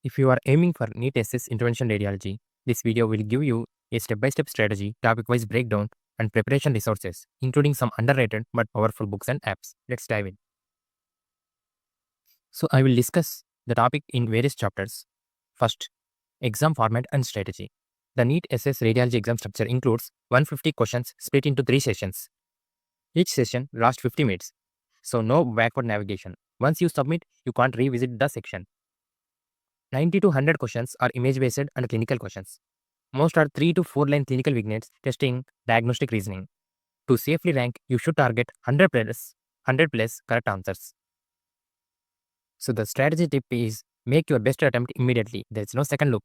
If you are aiming for NEET SS Interventional Radiology, this video will give you a step-by-step strategy, topic-wise breakdown, and preparation resources, including some underrated but powerful books and apps. Let's dive in. So I will discuss the topic in various chapters. First, exam format and strategy. The NEET SS Radiology exam structure includes 150 questions split into 3 sessions. Each session lasts 50 minutes. So no backward navigation. Once you submit, you can't revisit the section. 90 to 100 questions are image-based and clinical questions. Most are 3 to 4 line clinical vignettes testing diagnostic reasoning. To safely rank, you should target 100 plus correct answers. So the strategy tip is make your best attempt immediately. There is no second look.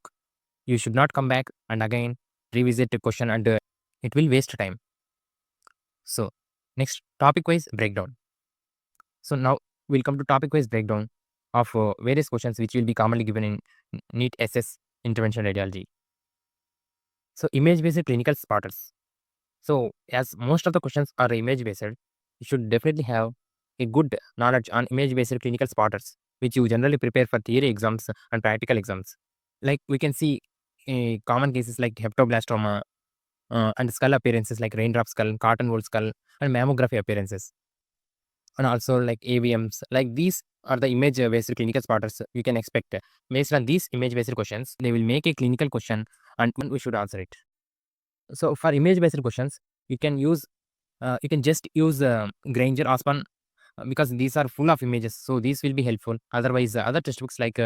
You should not come back and again revisit the question and it will waste time. So next, topic-wise breakdown. So now we'll come to topic-wise breakdown of various questions which will be commonly given in NEET SS Interventional Radiology. So image-based clinical spotters. So as most of the questions are image-based, you should definitely have a good knowledge on image-based clinical spotters, which you generally prepare for theory exams and practical exams. Like we can see common cases like hepatoblastoma and skull appearances like raindrop skull, cotton wool skull, and mammography appearances. And also like AVMs, like these are the image-based clinical spotters you can expect. Based on these image-based questions, they will make a clinical question and we should answer it. So for image-based questions, you can just use Grainger, Osborn because these are full of images. So these will be helpful. Otherwise, other textbooks like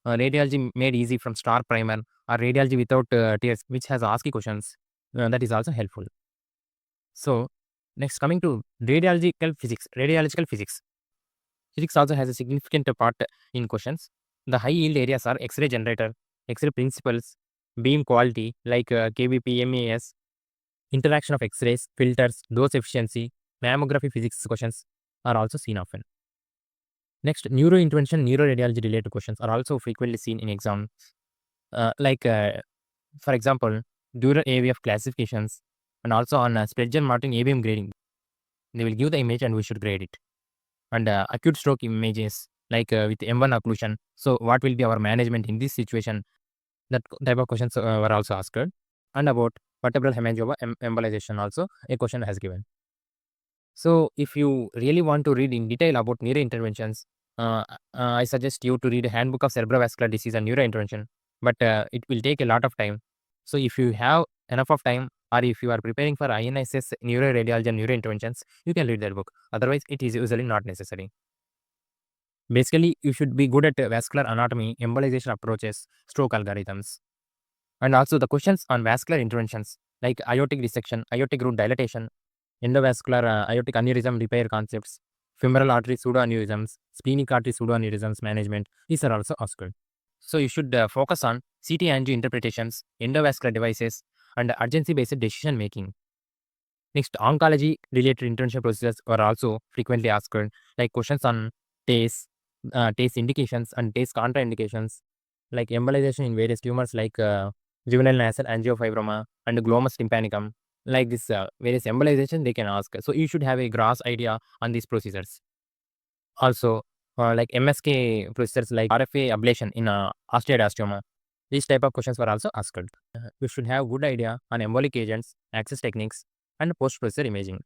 Radiology Made Easy from Star Primer or Radiology Without Tears, which has ASCII questions, that is also helpful. So next, coming to radiological physics. Physics also has a significant part in questions. The high yield areas are X-ray generator, X-ray principles, beam quality like KBP, MES, interaction of X-rays, filters, dose efficiency, mammography physics questions are also seen often. Next, neurointervention, neuroradiology related questions are also frequently seen in exams. For example, dural AVF classifications and also on Spreadger-Martin AVM grading. They will give the image and we should grade it. And acute stroke images like with M1 occlusion. So what will be our management in this situation? That type of questions were also asked. And about vertebral hemangioma embolization also a question has given. So if you really want to read in detail about neurointerventions, I suggest you to read a handbook of cerebrovascular disease and neurointervention, but it will take a lot of time. So if you have enough of time or if you are preparing for INSS neuroradiology and neurointerventions, you can read that book. Otherwise, it is usually not necessary. Basically, you should be good at vascular anatomy, embolization approaches, stroke algorithms. And also the questions on vascular interventions like aortic dissection, aortic root dilatation, endovascular aortic aneurysm repair concepts, femoral artery pseudoaneurysms, splenic artery pseudoaneurysms management. These are also asked. So you should focus on CT angio interpretations, endovascular devices, and urgency-based decision making. Next, oncology-related intervention procedures are also frequently asked, like questions on TACE, TACE indications and TACE contraindications, like embolization in various tumors like juvenile nasal angiofibroma and glomus tympanicum. Like this various embolization they can ask. So you should have a gross idea on these procedures. Also, like MSK procedures like RFA ablation in osteoblastoma. These type of questions were also asked. You should have good idea on embolic agents, access techniques, and post-procedure imaging.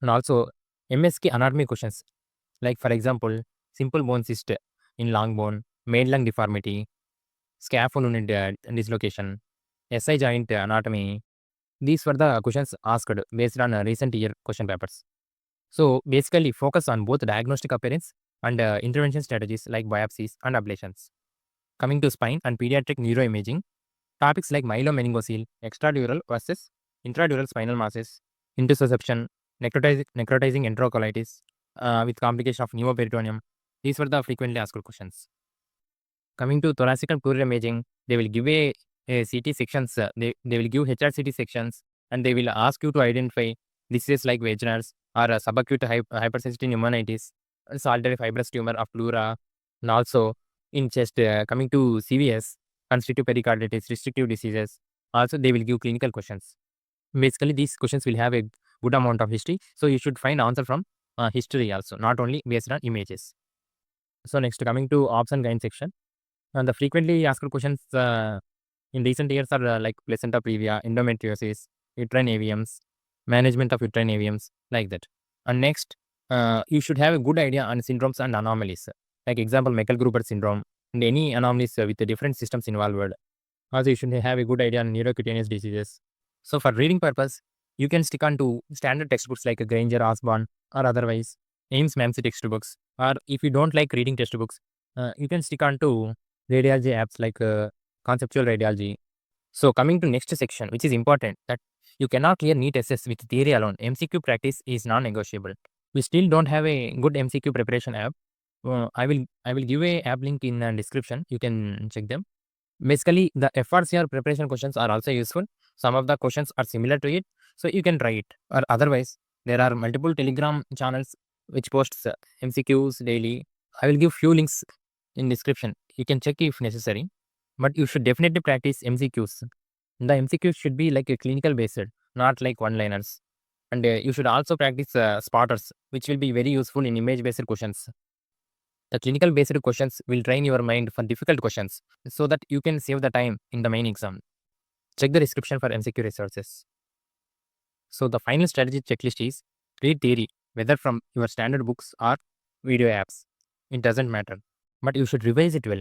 And also MSK anatomy questions, like for example, simple bone cyst in long bone, main lung deformity, scaphoid unit dislocation, SI joint anatomy. These were the questions asked based on recent year question papers. So basically focus on both diagnostic appearance and intervention strategies like biopsies and ablations. Coming to spine and pediatric neuroimaging, topics like myelomeningocele, extradural versus intradural spinal masses, intussusception, necrotizing enterocolitis with complication of pneumoperitoneum. These were the frequently asked questions. Coming to thoracic and pleural imaging, they will give a CT sections, they will give HRCT sections and they will ask you to identify diseases like Wegener's or subacute hypersensitivity pneumonitis, solitary fibrous tumor of pleura, and also in chest, coming to CVS, constrictive pericarditis, restrictive diseases. Also, they will give clinical questions. Basically, these questions will have a good amount of history. So, you should find answer from history also, not only based on images. So, next coming to ops and gyne section. And the frequently asked questions in recent years are like placenta previa, endometriosis, uterine AVMs, management of uterine AVMs, like that. And next, you should have a good idea on syndromes and anomalies. Like example, Meckel-Gruber syndrome and any anomalies with the different systems involved. Also, you should have a good idea on neurocutaneous diseases. So, for reading purpose, you can stick on to standard textbooks like Grainger, Osborn, or otherwise AIMS MAMC textbooks. Or if you don't like reading textbooks, you can stick on to radiology apps like Conceptual Radiology. So, coming to next section, which is important, that you cannot clear NEET SS with theory alone. MCQ practice is non-negotiable. We still don't have a good MCQ preparation app. I will give a app link in the description. You can check them. Basically, the FRCR preparation questions are also useful. Some of the questions are similar to it, so you can try it. Or otherwise, there are multiple Telegram channels which posts MCQs daily. I will give few links in description. You can check if necessary, but you should definitely practice MCQs. The MCQs should be like a clinical based, not like one-liners. And you should also practice spotters, which will be very useful in image-based questions. The clinical based questions will train your mind for difficult questions so that you can save the time in the main exam. Check the description for MCQ resources. So the final strategy checklist is read theory, whether from your standard books or video apps. It doesn't matter, but you should revise it well.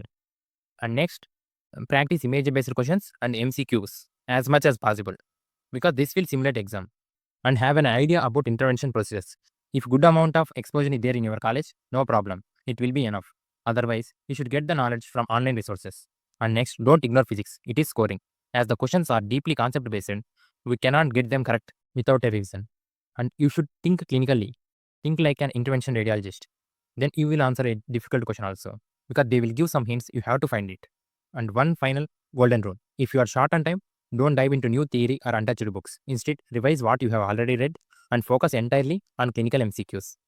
And next, practice image based questions and MCQs as much as possible because this will simulate exam. And have an idea about intervention process. If good amount of exposure is there in your college, no problem. It will be enough. Otherwise, you should get the knowledge from online resources. And next, don't ignore physics. It is scoring. As the questions are deeply concept based, we cannot get them correct without a revision. And you should think clinically. Think like an intervention radiologist. Then you will answer a difficult question also. Because they will give some hints, you have to find it. And one final golden rule. If you are short on time, don't dive into new theory or untouched books. Instead, revise what you have already read and focus entirely on clinical MCQs.